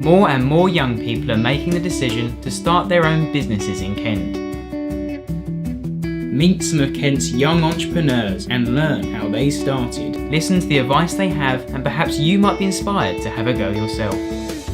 More and more young people are making the decision to start their own businesses in Kent. Meet some of Kent's young entrepreneurs and learn how they started. Listen to the advice they have, and perhaps you might be inspired to have a go yourself.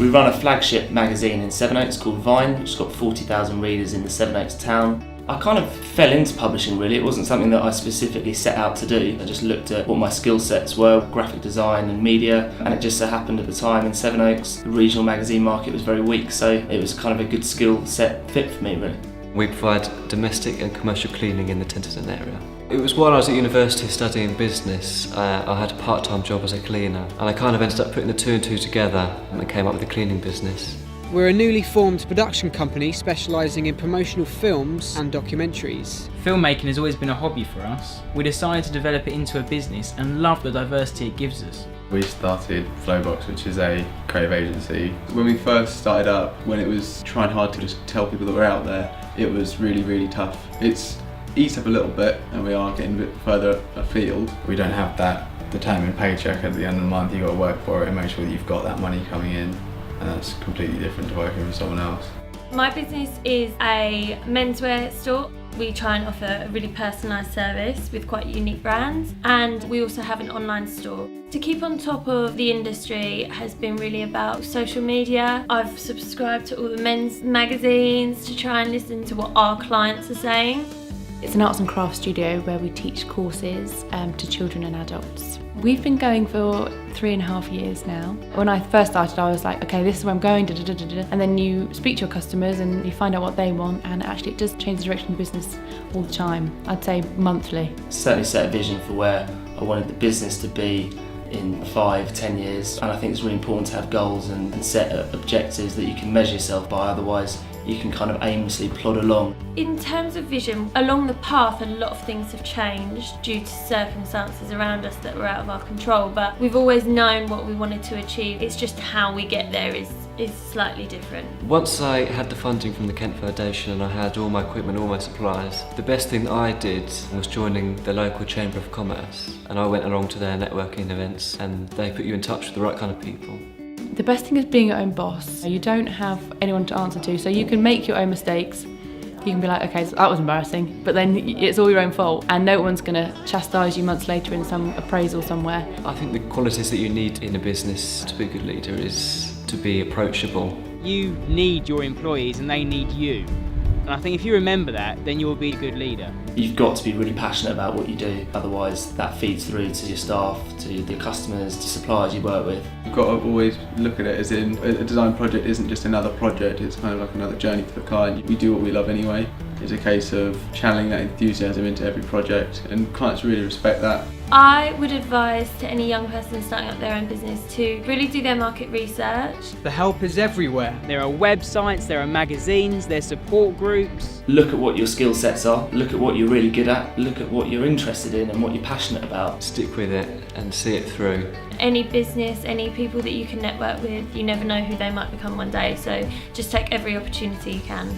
We run a flagship magazine in Sevenoaks called Vine, which has got 40,000 readers in the Sevenoaks town. I kind of fell into publishing really. It wasn't something that I specifically set out to do. I just looked at what my skill sets were, graphic design and media, and it just so happened at the time in Sevenoaks, the regional magazine market was very weak, so it was kind of a good skill set fit for me really. We provide domestic and commercial cleaning in the Tenterden area. It was while I was at university studying business, I had a part-time job as a cleaner, and I kind of ended up putting the two and two together and came up with a cleaning business. We're a newly formed production company specialising in promotional films and documentaries. Filmmaking has always been a hobby for us. We decided to develop it into a business and love the diversity it gives us. We started Flowbox, which is a creative agency. When we first started up, when it was trying hard to just tell people that we're out there, it was really, really tough. It's eased up a little bit and we are getting a bit further afield. We don't have that determined paycheck at the end of the month. You've got to work for it and make sure that you've got that money coming in, and that's completely different to working for someone else. My business is a menswear store. We try and offer a really personalised service with quite unique brands, and we also have an online store. To keep on top of the industry has been really about social media. I've subscribed to all the men's magazines to try and listen to what our clients are saying. It's an arts and crafts studio where we teach courses to children and adults. We've been going for 3.5 years now. When I first started, I was like, okay, this is where I'm going, and then you speak to your customers and you find out what they want, and actually it does change the direction of the business all the time. I'd say monthly. Certainly set a vision for where I wanted the business to be in 5-10 years, and I think it's really important to have goals and set objectives that you can measure yourself by, otherwise you can kind of aimlessly plod along. In terms of vision, along the path a lot of things have changed due to circumstances around us that were out of our control, but we've always known what we wanted to achieve. It's just how we get there is slightly different. Once I had the funding from the Kent Foundation and I had all my equipment, all my supplies, the best thing that I did was joining the local Chamber of Commerce, and I went along to their networking events and they put you in touch with the right kind of people. The best thing is being your own boss. You don't have anyone to answer to, so you can make your own mistakes. You can be like, okay, so that was embarrassing, but then it's all your own fault, and no one's going to chastise you months later in some appraisal somewhere. I think the qualities that you need in a business to be a good leader is to be approachable. You need your employees and they need you. And I think if you remember that, then you will be a good leader. You've got to be really passionate about what you do, otherwise that feeds through to your staff, to the customers, to suppliers you work with. You've got to always look at it as in a design project isn't just another project, it's kind of like another journey for the client. We do what we love anyway. It's a case of channeling that enthusiasm into every project, and clients really respect that. I would advise to any young person starting up their own business to really do their market research. The help is everywhere. There are websites, there are magazines, there's support groups. Look at what your skill sets are, look at what you're really good at, look at what you're interested in and what you're passionate about. Stick with it and see it through. Any business, any people that you can network with, you never know who they might become one day, so just take every opportunity you can.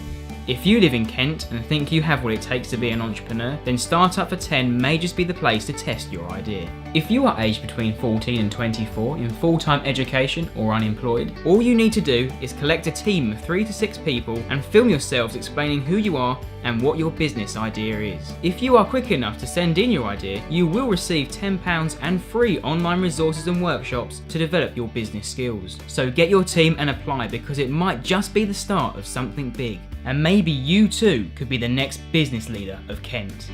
If you live in Kent and think you have what it takes to be an entrepreneur, then StartUp4Ten may just be the place to test your idea. If you are aged between 14 and 24 in full-time education or unemployed, all you need to do is collect a team of 3 to 6 people and film yourselves explaining who you are and what your business idea is. If you are quick enough to send in your idea, you will receive £10 and free online resources and workshops to develop your business skills. So get your team and apply, because it might just be the start of something big. And maybe you too could be the next business leader of Kent.